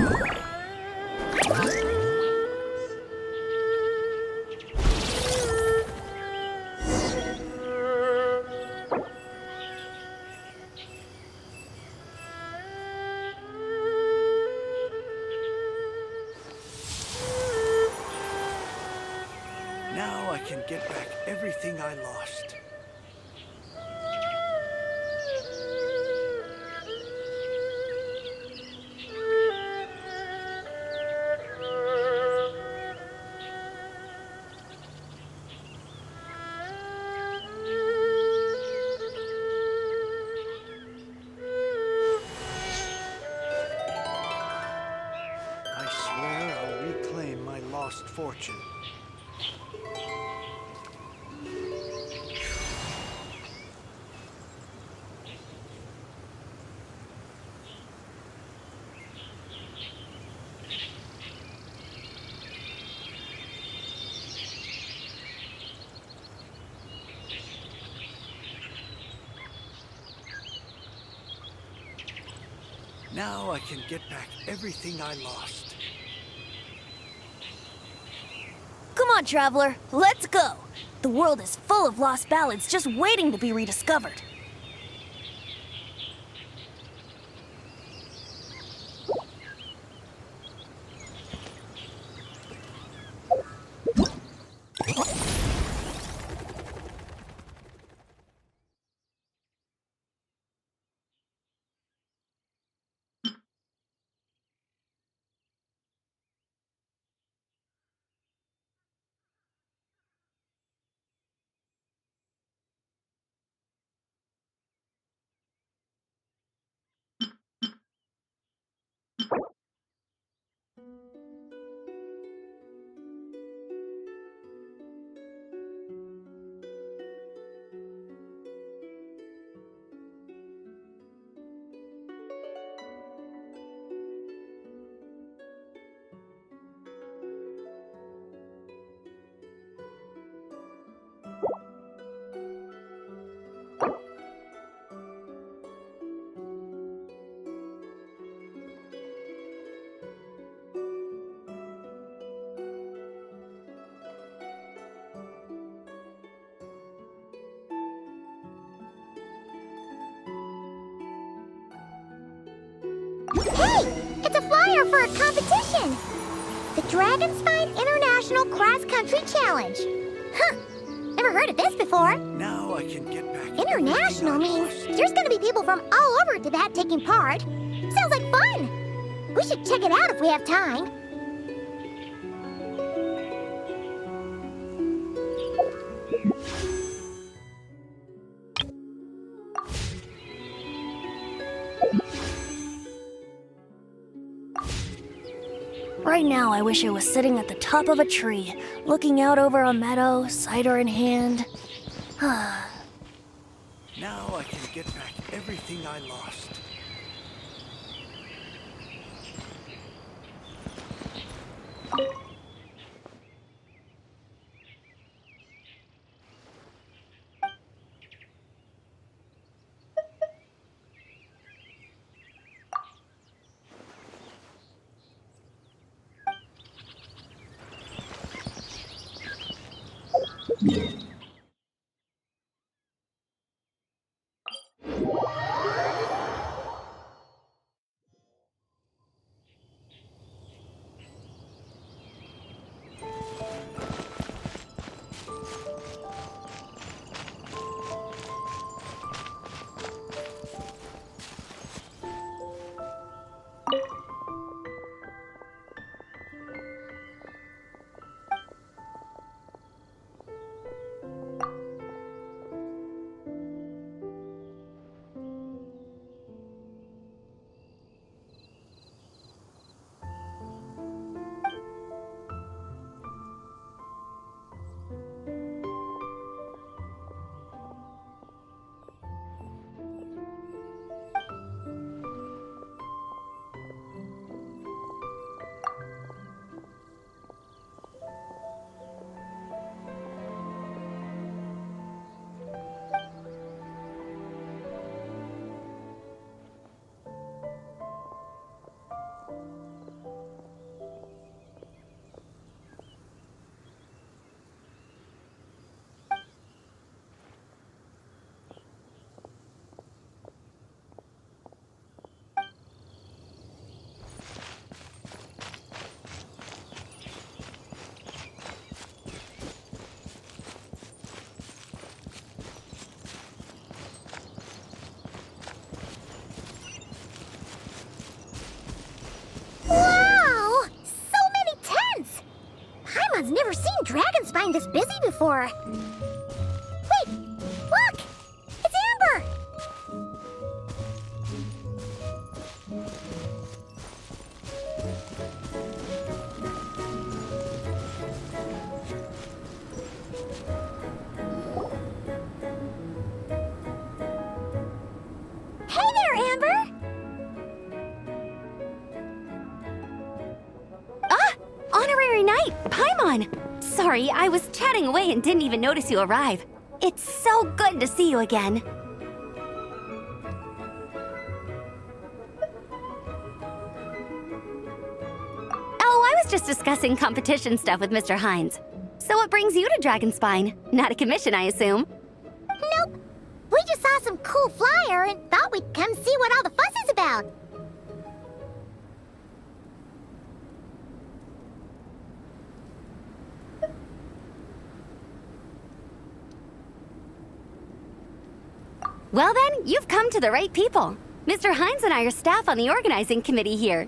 Now I can get back everything I lost. I swear I'll reclaim my lost fortune. Now I can get back everything I lost. Come on, traveler, let's go! The world is full of lost ballads just waiting to be rediscovered. Hey! It's a flyer for a competition! The Dragonspine International Cross Country Challenge. Huh! Never heard of this before. Now I can get back. International means there's gonna be people from all over Tibet taking part. Sounds like fun! We should check it out if we have time. Right now, I wish I was sitting at the top of a tree, looking out over a meadow, cider in hand. Now I can get back everything I lost. this busy before. Wait! Look! It's Amber! Hey there, Amber! Honorary Knight, Paimon! Sorry, I was chatting away and didn't even notice you arrive. It's so good to see you again. Oh, I was just discussing competition stuff with Mr. Hines. So what brings you to Dragonspine? Not a commission, I assume? Nope. We just saw some cool flyer and thought we'd come see what all the fuss is about. Well then, you've come to the right people. Mr. Hines and I are staff on the organizing committee here.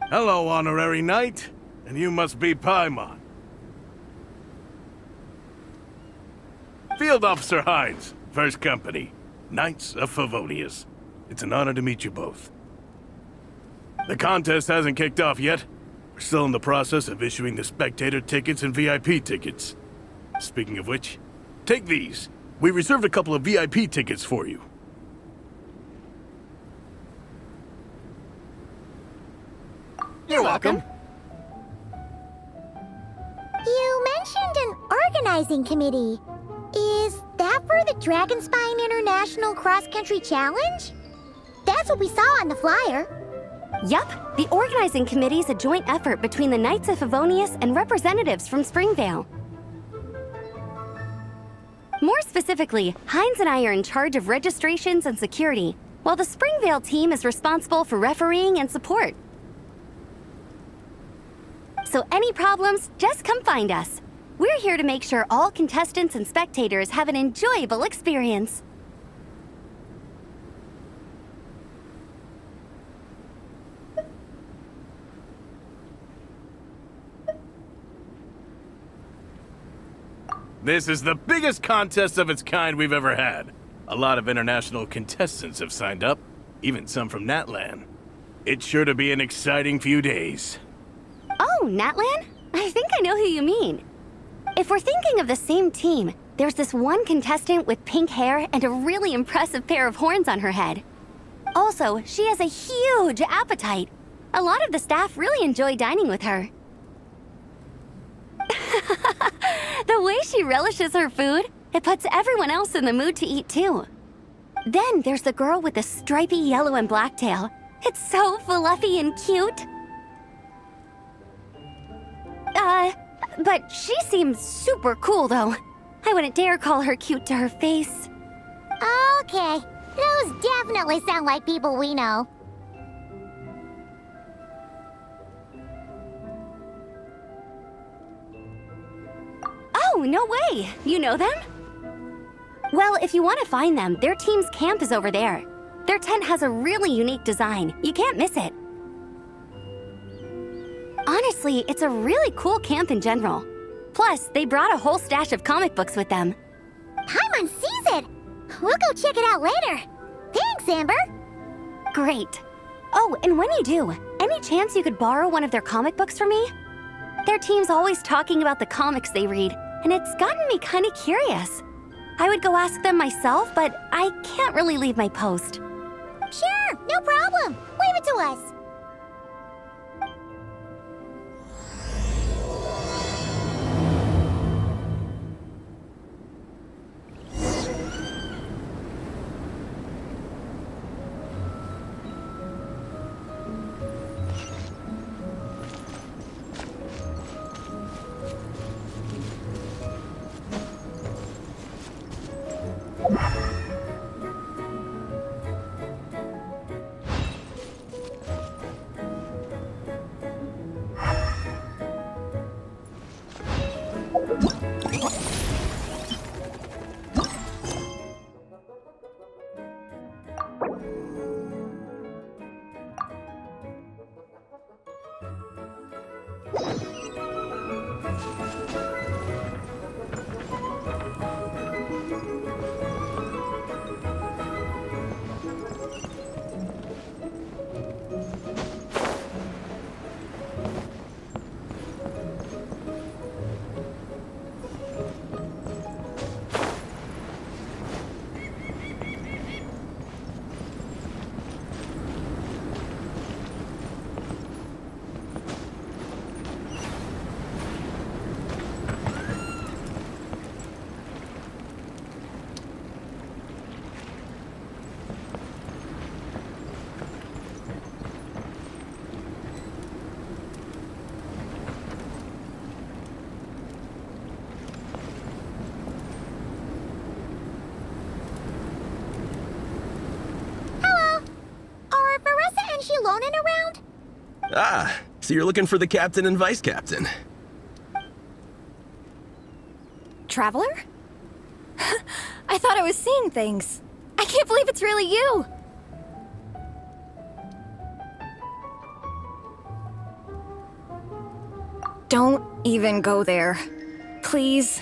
Hello, Honorary Knight. And you must be Paimon. Field Officer Hines, First Company, Knights of Favonius. It's an honor to meet you both. The contest hasn't kicked off yet. We're still in the process of issuing the spectator tickets and VIP tickets. Speaking of which, take these. We reserved a couple of VIP tickets for you. You're welcome. You mentioned an organizing committee. Is that for the Dragonspine International Cross Country Challenge? That's what we saw on the flyer. Yup, the organizing committee is a joint effort between the Knights of Favonius and representatives from Springvale. More specifically, Hines and I are in charge of registrations and security, while the Springvale team is responsible for refereeing and support. So any problems, just come find us. We're here to make sure all contestants and spectators have an enjoyable experience. This is the biggest contest of its kind we've ever had. A lot of international contestants have signed up, even some from Natlan. It's sure to be an exciting few days. Oh, Natlan? I think I know who you mean. If we're thinking of the same team, there's this one contestant with pink hair and a really impressive pair of horns on her head. Also, she has a huge appetite. A lot of the staff really enjoy dining with her. The way she relishes her food, it puts everyone else in the mood to eat too. Then there's the girl with the stripy yellow and black tail. It's so fluffy and cute. But she seems super cool though. I wouldn't dare call her cute to her face. Okay, those definitely sound like people we know. Oh, no way! You know them? Well, if you want to find them, their team's camp is over there. Their tent has a really unique design. You can't miss it. Honestly, it's a really cool camp in general. Plus, they brought a whole stash of comic books with them. Paimon sees it! We'll go check it out later. Thanks, Amber! Great. Oh, and when you do, any chance you could borrow one of their comic books from me? Their team's always talking about the comics they read, and it's gotten me kind of curious. I would go ask them myself, but I can't really leave my post. Sure, no problem. Leave it to us. Ah, so you're looking for the captain and vice captain. Traveler? I thought I was seeing things. I can't believe it's really you! Don't even go there. Please.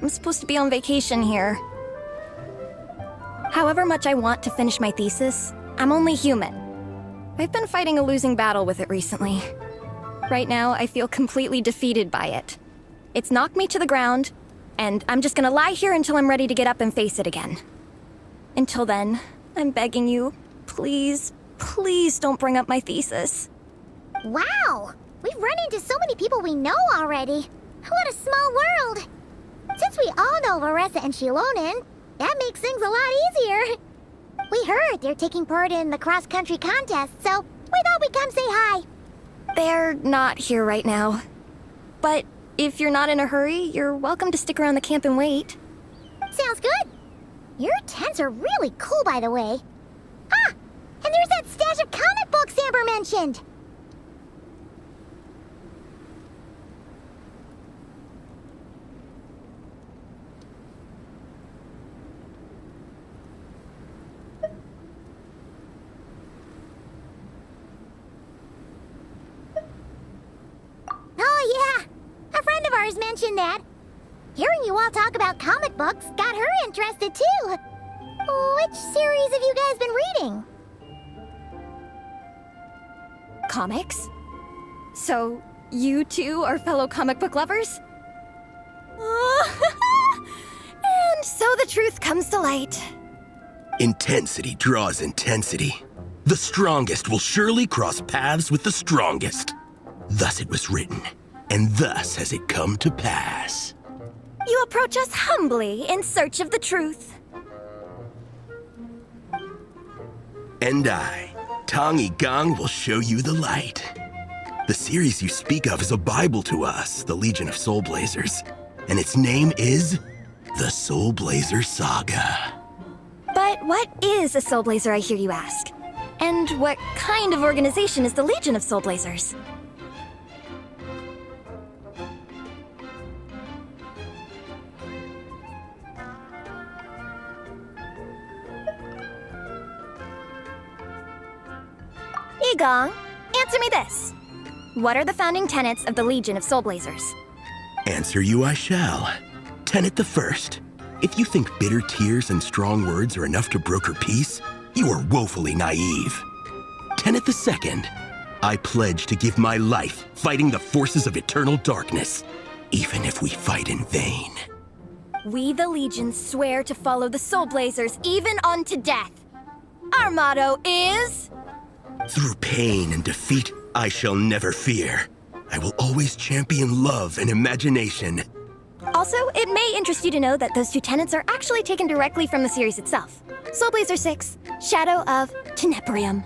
I'm supposed to be on vacation here. However much I want to finish my thesis, I'm only human. I've been fighting a losing battle with it recently. Right now, I feel completely defeated by it. It's knocked me to the ground, and I'm just gonna lie here until I'm ready to get up and face it again. Until then, I'm begging you, please, please don't bring up my thesis. Wow! We've run into so many people we know already. What a small world! Since we all know Varessa and Shilonen, that makes things a lot easier. We heard they're taking part in the cross-country contest, so we thought we'd come say hi. They're not here right now. But if you're not in a hurry, you're welcome to stick around the camp and wait. Sounds good. Your tents are really cool, by the way. Ah! And there's that stash of comic books Amber mentioned! Oh yeah! A friend of ours mentioned that. Hearing you all talk about comic books got her interested too. Which series have you guys been reading? Comics? So, you two are fellow comic book lovers? And so the truth comes to light. Intensity draws intensity. The strongest will surely cross paths with the strongest. Thus it was written, and thus has it come to pass. You approach us humbly in search of the truth. And I, Tong Gang, will show you the light. The series you speak of is a Bible to us, the Legion of Soul Blazers, and its name is the Soul Blazer Saga. But what is a Soul Blazer, I hear you ask? And what kind of organization is the Legion of Soul Blazers? Igong, answer me this. What are the founding tenets of the Legion of Soul Blazers? Answer you I shall. Tenet the first. If you think bitter tears and strong words are enough to broker peace, you are woefully naive. Tenet the second. I pledge to give my life fighting the forces of eternal darkness, even if we fight in vain. We, the Legion, swear to follow the Soul Blazers even unto death. Our motto is... Through pain and defeat, I shall never fear. I will always champion love and imagination. Also, it may interest you to know that those two tenets are actually taken directly from the series itself. Soul Blazer 6, Shadow of Tenebrium.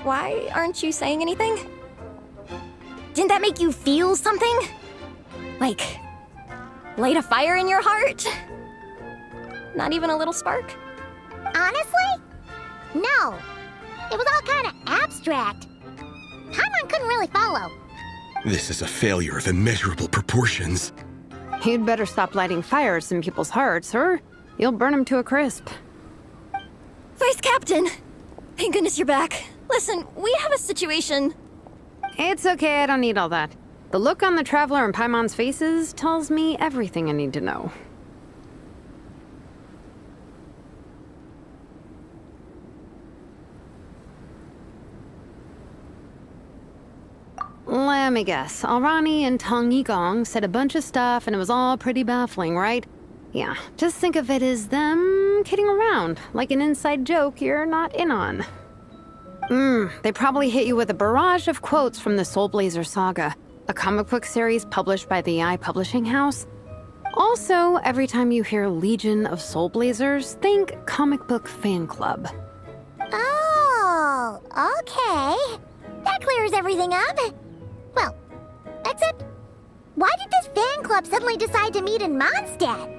Why aren't you saying anything? Didn't that make you feel something? Like, light a fire in your heart? Not even a little spark? Honestly? No. It was all kind of abstract. Paimon couldn't really follow. This is a failure of immeasurable proportions. You'd better stop lighting fires in people's hearts, or you'll burn them to a crisp. Vice Captain! Thank goodness you're back. Listen, we have a situation. It's okay, I don't need all that. The look on the Traveler and Paimon's faces tells me everything I need to know. Let me guess. Alrani and Tong Yigong said a bunch of stuff and it was all pretty baffling, right? Yeah, just think of it as them kidding around, like an inside joke you're not in on. They probably hit you with a barrage of quotes from the Soul Blazer Saga, a comic book series published by the I Publishing House. Also, every time you hear Legion of Soul Blazers, think comic book fan club. Oh, okay. That clears everything up. Well, except, why did this fan club club suddenly decide to meet in Mondstadt?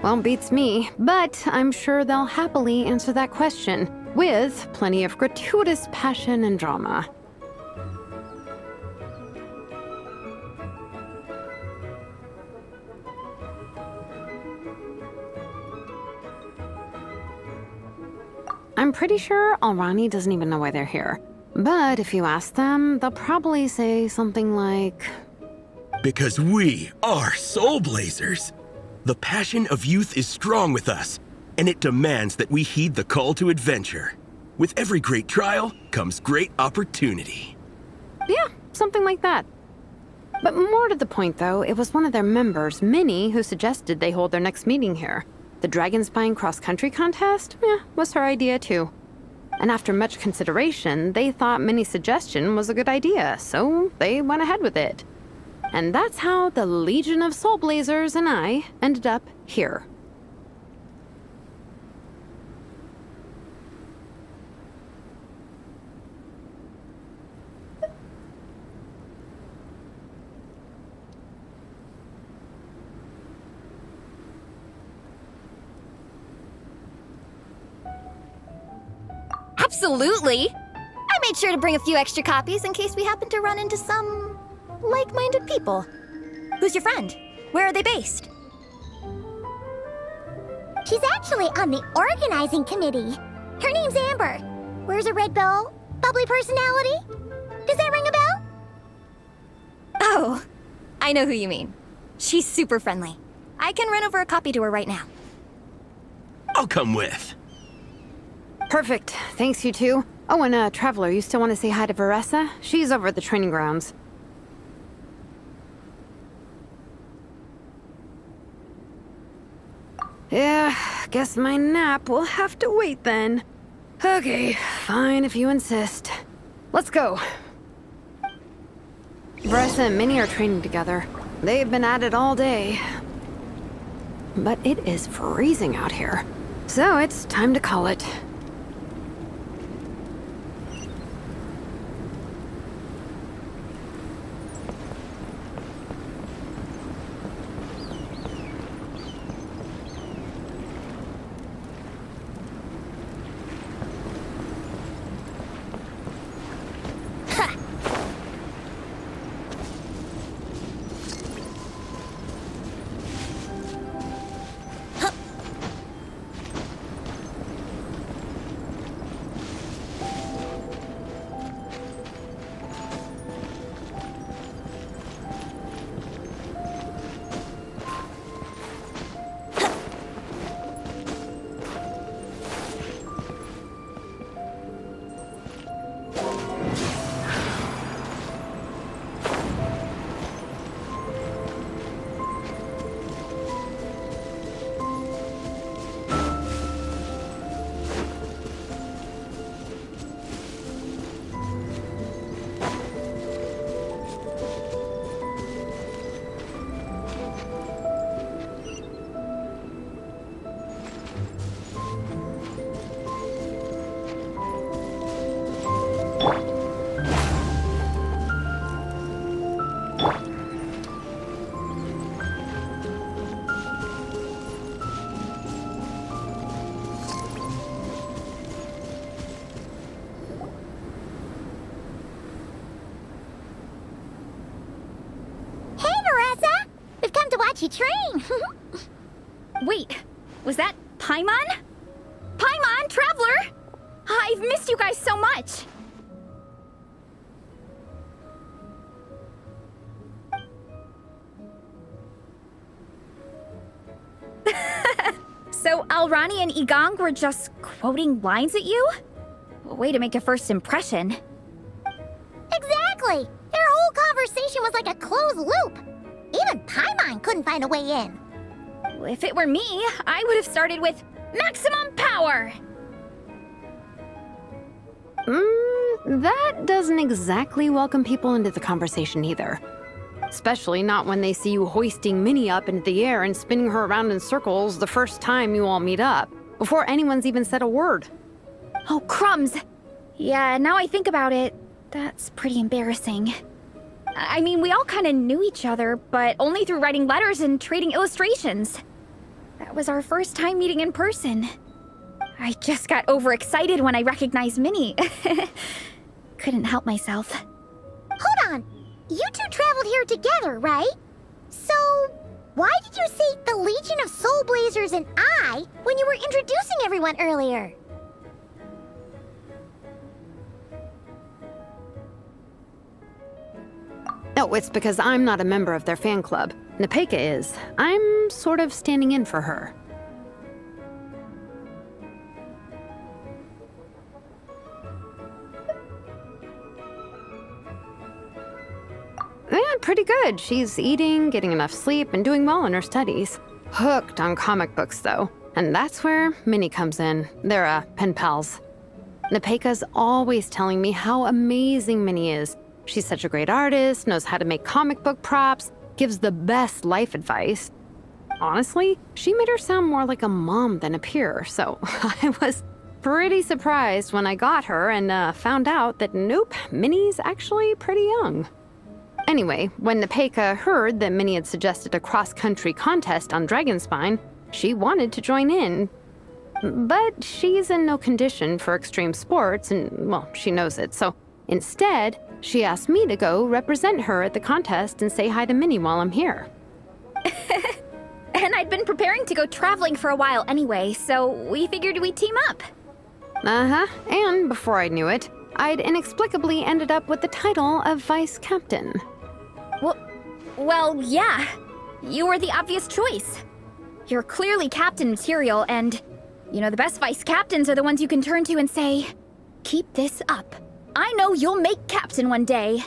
Well, beats me, but I'm sure they'll happily answer that question, with plenty of gratuitous passion and drama. I'm pretty sure Alrani doesn't even know why they're here. But if you ask them, they'll probably say something like... Because we are soul blazers. The passion of youth is strong with us, and it demands that we heed the call to adventure. With every great trial comes great opportunity. Yeah, something like that. But more to the point, though, it was one of their members, Minnie, who suggested they hold their next meeting here. The Dragon Spine cross-country contest? Was her idea, too. And after much consideration, they thought Minnie's suggestion was a good idea, so they went ahead with it. And that's how the Legion of Soul Blazers and I ended up here. Absolutely! I made sure to bring a few extra copies in case we happen to run into some like-minded people. Who's your friend? Where are they based? She's actually on the organizing committee. Her name's Amber. Wears a red bow, bubbly personality. Does that ring a bell? Oh, I know who you mean. She's super friendly. I can run over a copy to her right now. I'll come with. Perfect. Thanks, you two. Oh, and Traveler, you still want to say hi to Veressa? She's over at the training grounds. Yeah, guess my nap will have to wait then. Okay, fine if you insist. Let's go. Veressa and Minnie are training together. They've been at it all day. But it is freezing out here. So it's time to call it. You train. Wait, was that Paimon? Paimon, Traveler! I've missed you guys so much! So Alrani and Igong were just quoting lines at you? Way to make a first impression. Exactly! Their whole conversation was like a closed loop. Even Paimon couldn't find a way in. If it were me, I would have started with maximum power! That doesn't exactly welcome people into the conversation either. Especially not when they see you hoisting Minnie up into the air and spinning her around in circles the first time you all meet up, before anyone's even said a word. Oh, crumbs! Yeah, now I think about it, that's pretty embarrassing. I mean, we all kind of knew each other, but only through writing letters and trading illustrations. That was our first time meeting in person. I just got overexcited when I recognized Minnie. Couldn't help myself. Hold on. You two traveled here together, right? So, why did you say the Legion of Soul Blazers and I when you were introducing everyone earlier? No, it's because I'm not a member of their fan club. Nepeka is. I'm sort of standing in for her. Yeah, pretty good. She's eating, getting enough sleep, and doing well in her studies. Hooked on comic books, though. And that's where Minnie comes in. They're, pen pals. Nepeka's always telling me how amazing Minnie is. She's such a great artist, knows how to make comic book props, gives the best life advice. Honestly, she made her sound more like a mom than a peer, so I was pretty surprised when I got her and found out that nope, Minnie's actually pretty young. Anyway, when Nepeka heard that Minnie had suggested a cross-country contest on Dragonspine, she wanted to join in. But she's in no condition for extreme sports, and, well, she knows it, so instead, she asked me to go represent her at the contest and say hi to Minnie while I'm here. And I'd been preparing to go traveling for a while anyway, so we figured we'd team up. Uh-huh, and before I knew it, I'd inexplicably ended up with the title of vice captain. Well, yeah. You were the obvious choice. You're clearly captain material, and, you know, the best vice captains are the ones you can turn to and say, keep this up. I know you'll make captain one day.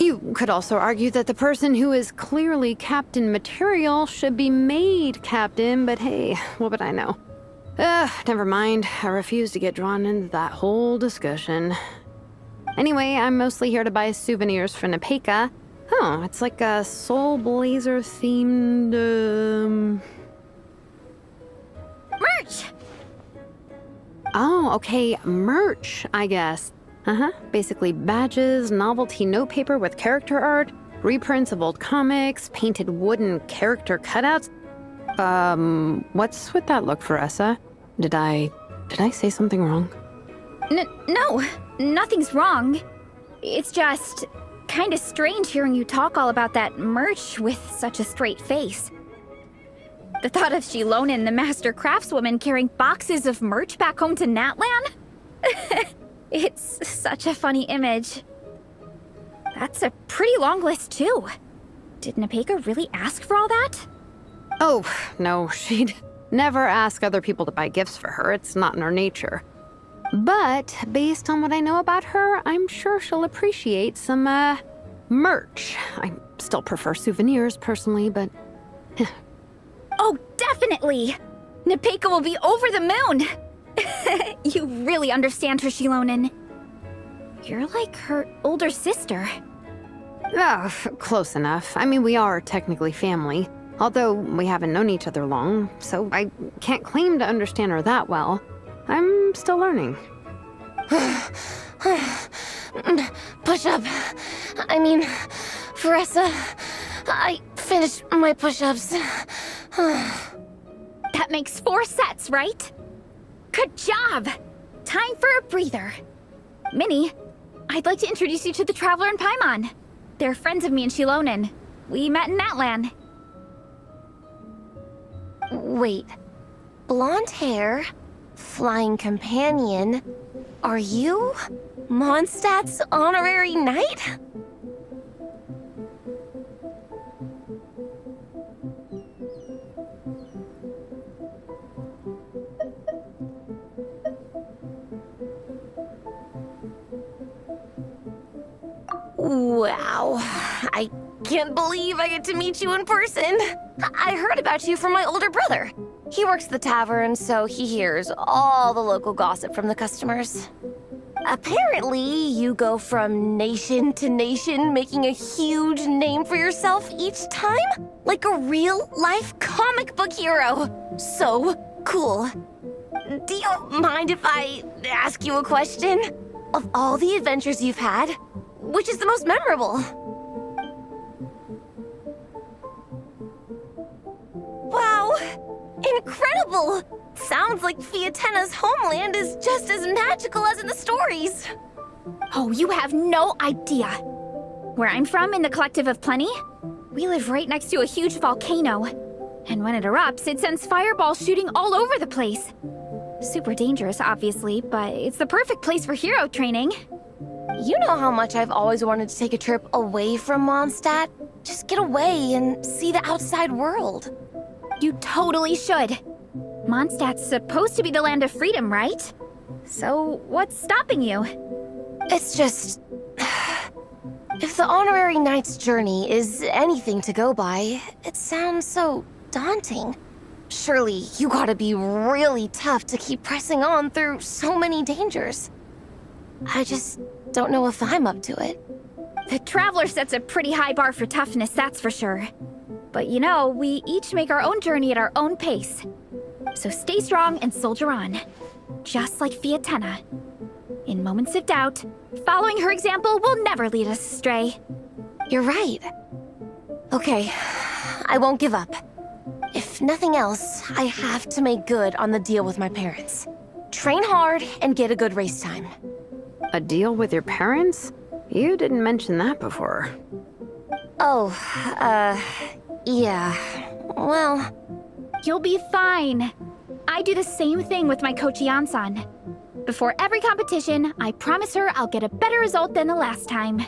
You could also argue that the person who is clearly captain material should be made captain, but hey, what would I know? Never mind. I refuse to get drawn into that whole discussion. Anyway, I'm mostly here to buy souvenirs for Nepeka. Oh, it's like a Soul Blazer themed, Merch! Oh, okay, merch, I guess. Basically badges, novelty notepaper with character art, reprints of old comics, painted wooden character cutouts. What's with that look, Faressa? Did I say something wrong? No, nothing's wrong. It's just kind of strange hearing you talk all about that merch with such a straight face. The thought of Shilonen, the master craftswoman, carrying boxes of merch back home to Natlan? It's such a funny image. That's a pretty long list, too. Did Nepeka really ask for all that? Oh, no, she'd never ask other people to buy gifts for her. It's not in her nature. But based on what I know about her, I'm sure she'll appreciate some, merch. I still prefer souvenirs, personally, but... Oh, definitely! Nepeka will be over the moon! You really understand her, Shilonen. You're like her older sister. Oh, close enough. I mean, we are technically family, although we haven't known each other long, so I can't claim to understand her that well. I'm still learning. Push-up. I mean, Faressa, I finished my push-ups. That makes 4 sets, right? Good job! Time for a breather. Minnie, I'd like to introduce you to the Traveler and Paimon. They're friends of me and Shilonen. We met in Natlan. Wait. Blonde hair, flying companion. Are you Mondstadt's honorary knight? Wow, I can't believe I get to meet you in person. I heard about you from my older brother. He works at the tavern, so he hears all the local gossip from the customers. Apparently, you go from nation to nation, making a huge name for yourself each time? Like a real-life comic book hero. So cool. Do you mind if I ask you a question? Of all the adventures you've had, which is the most memorable? incredible! Sounds like Fiatena's homeland is just as magical as in the stories. Oh, you have no idea. Where I'm from, in the Collective of Plenty, we live right next to a huge volcano. And when it erupts, it sends fireballs shooting all over the place. Super dangerous, obviously, but it's the perfect place for hero training. You know how much I've always wanted to take a trip away from Mondstadt? Just get away and see the outside world. You totally should. Mondstadt's supposed to be the land of freedom, right? So, what's stopping you? It's just... If the honorary knight's journey is anything to go by, it sounds so daunting. Surely you gotta be really tough to keep pressing on through so many dangers. I just don't know if I'm up to it. The Traveler sets a pretty high bar for toughness, that's for sure. But you know, we each make our own journey at our own pace. So stay strong and soldier on. Just like Fiatena. In moments of doubt, following her example will never lead us astray. You're right. Okay, I won't give up. If nothing else, I have to make good on the deal with my parents. Train hard and get a good race time. A deal with your parents? You didn't mention that before. Oh, yeah. Well... You'll be fine. I do the same thing with my coach Yan-san. Before every competition, I promise her I'll get a better result than the last time.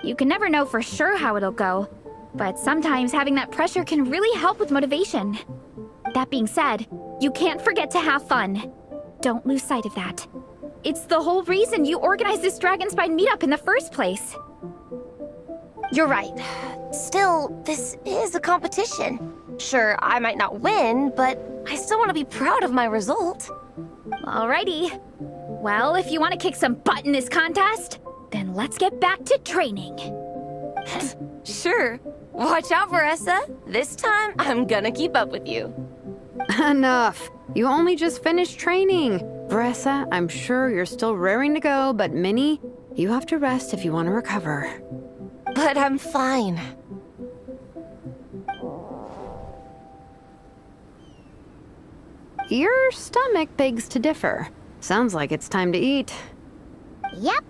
You can never know for sure how it'll go, but sometimes having that pressure can really help with motivation. That being said, you can't forget to have fun. Don't lose sight of that. It's the whole reason you organized this Dragonspine meetup in the first place. You're right. Still, this is a competition. Sure, I might not win, but I still want to be proud of my result. Alrighty. Well, if you want to kick some butt in this contest, then let's get back to training. Sure. Watch out, Veressa. This time, I'm gonna keep up with you. Enough. You only just finished training. Veressa, I'm sure you're still raring to go, but Minnie, you have to rest if you want to recover. But I'm fine. Your stomach begs to differ. Sounds like it's time to eat. Yep.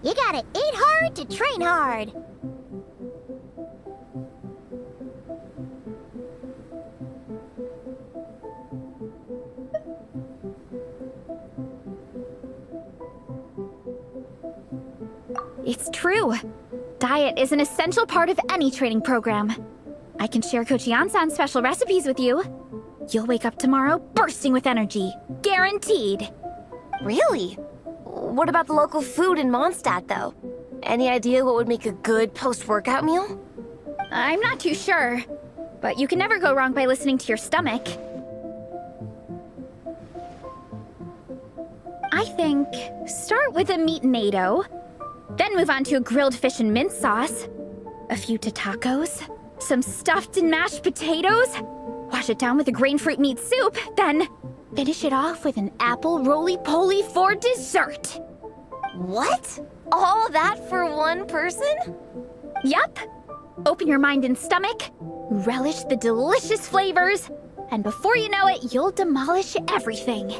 You gotta eat hard to train hard. It's true. Diet is an essential part of any training program. I can share Coach Yan-san's special recipes with you. You'll wake up tomorrow bursting with energy. Guaranteed. Really? What about the local food in Mondstadt, though? Any idea what would make a good post-workout meal? I'm not too sure, but you can never go wrong by listening to your stomach. I think start with a meat-nado, then move on to a grilled fish and mint sauce, a few tacos, some stuffed and mashed potatoes, wash it down with a grain fruit meat soup, then finish it off with an apple roly-poly for dessert. What? All that for one person? Yup. Open your mind and stomach, relish the delicious flavors, and before you know it, you'll demolish everything.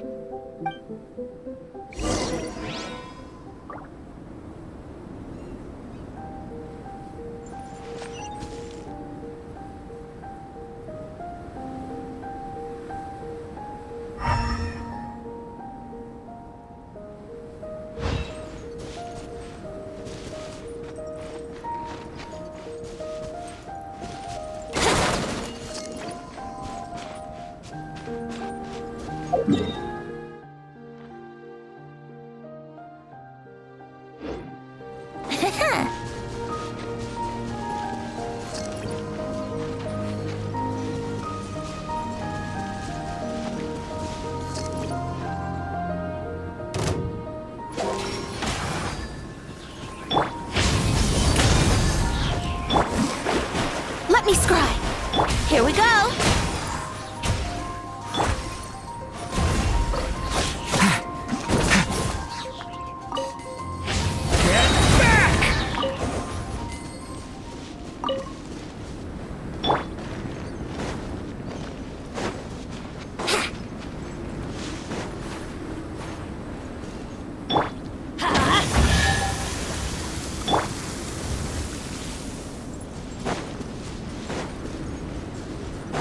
Let me scry. Here we go.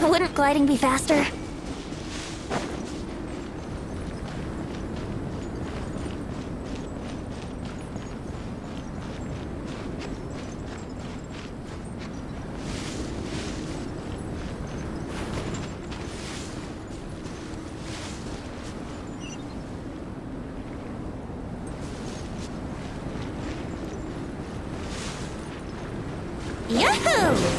Wouldn't gliding be faster? Yahoo!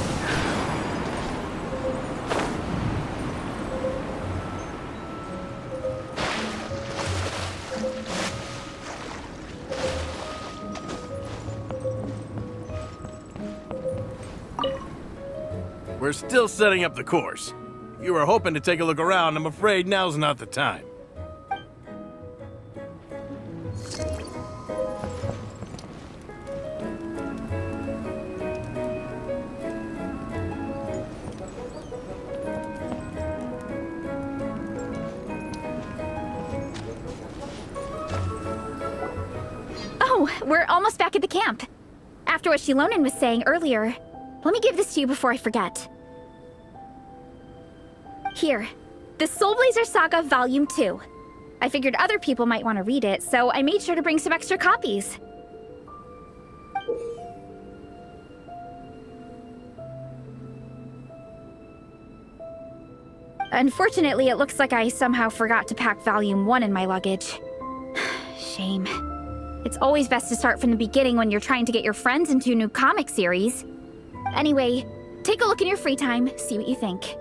We're still setting up the course. If you were hoping to take a look around, I'm afraid now's not the time. Oh, we're almost back at the camp. After what Shilonen was saying earlier, let me give this to you before I forget. Here, the Soul Blazer Saga Volume 2. I figured other people might want to read it, so I made sure to bring some extra copies. Unfortunately, it looks like I somehow forgot to pack Volume 1 in my luggage. Shame. It's always best to start from the beginning when you're trying to get your friends into a new comic series. Anyway, take a look in your free time, see what you think.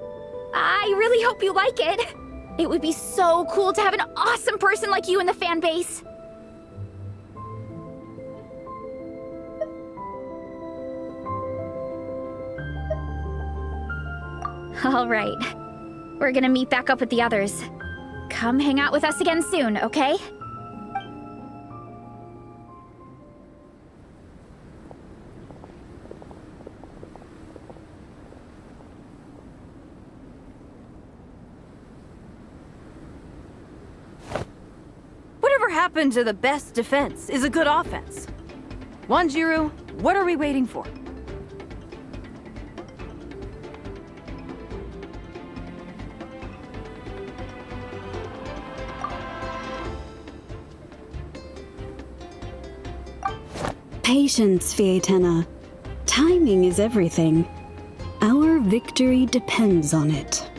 I really hope you like it. It would be so cool to have an awesome person like you in the fan base. All right. We're gonna meet back up with the others. Come hang out with us again soon, okay? Whatever happened to the best defense is a good offense? Wanjiru, what are we waiting for? Patience, Fietena. Timing is everything. Our victory depends on it.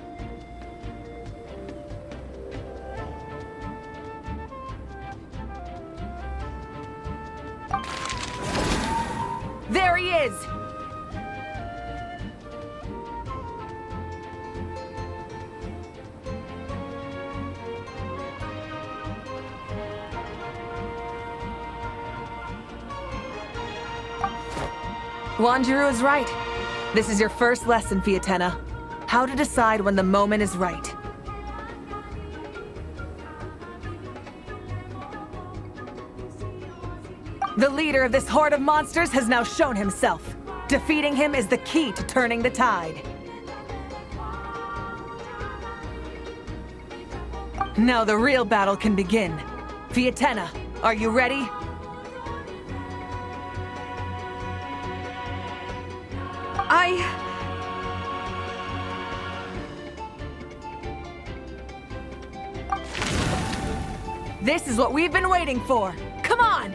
There he is! Wanjiru is right. This is your first lesson, Fietena. How to decide when the moment is right. The leader of this horde of monsters has now shown himself. Defeating him is the key to turning the tide. Now the real battle can begin. Fietena, are you ready? This is what we've been waiting for. Come on!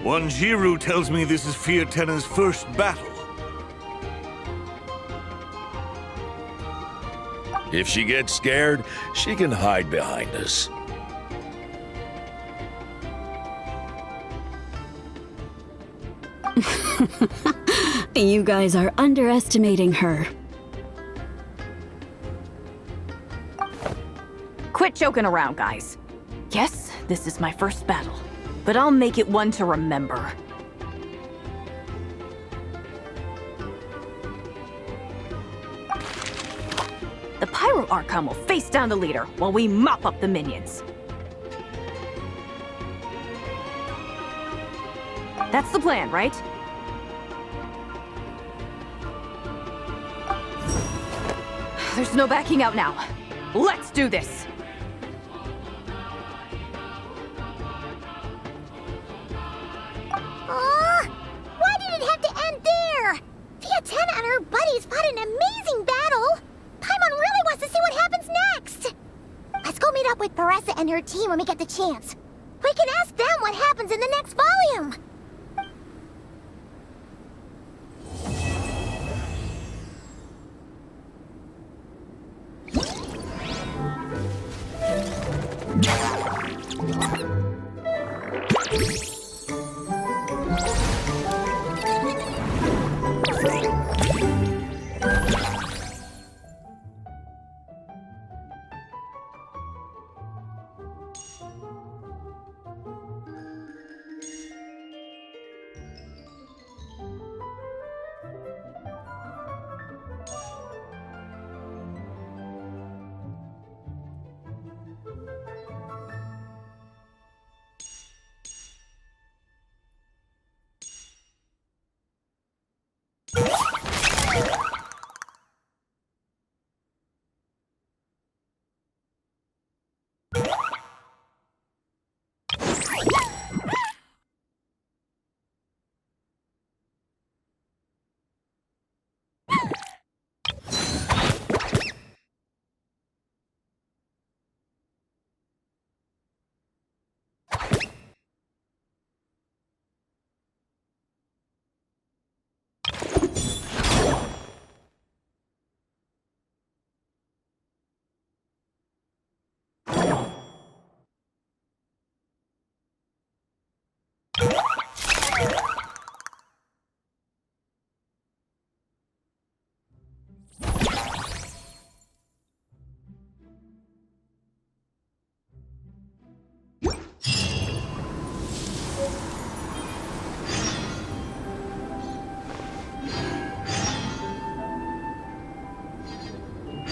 Wanjiru tells me this is Fietena's first battle. If she gets scared, she can hide behind us. You guys are underestimating her. Quit joking around, guys. Yes, this is my first battle, but I'll make it one to remember. The Pyro Archon will face down the leader while we mop up the minions. That's the plan, right? There's no backing out now. Let's do this! Why did it have to Oresa and her team when we get the chance. We can ask them what happens in the next volume.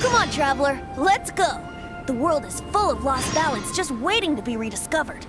Come on, Traveler, let's go! The world is full of lost ballads just waiting to be rediscovered.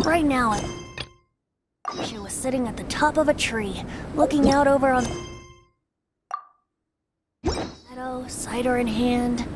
Right now, I wish I was sitting at the top of a tree, looking out over on meadow, cider in hand.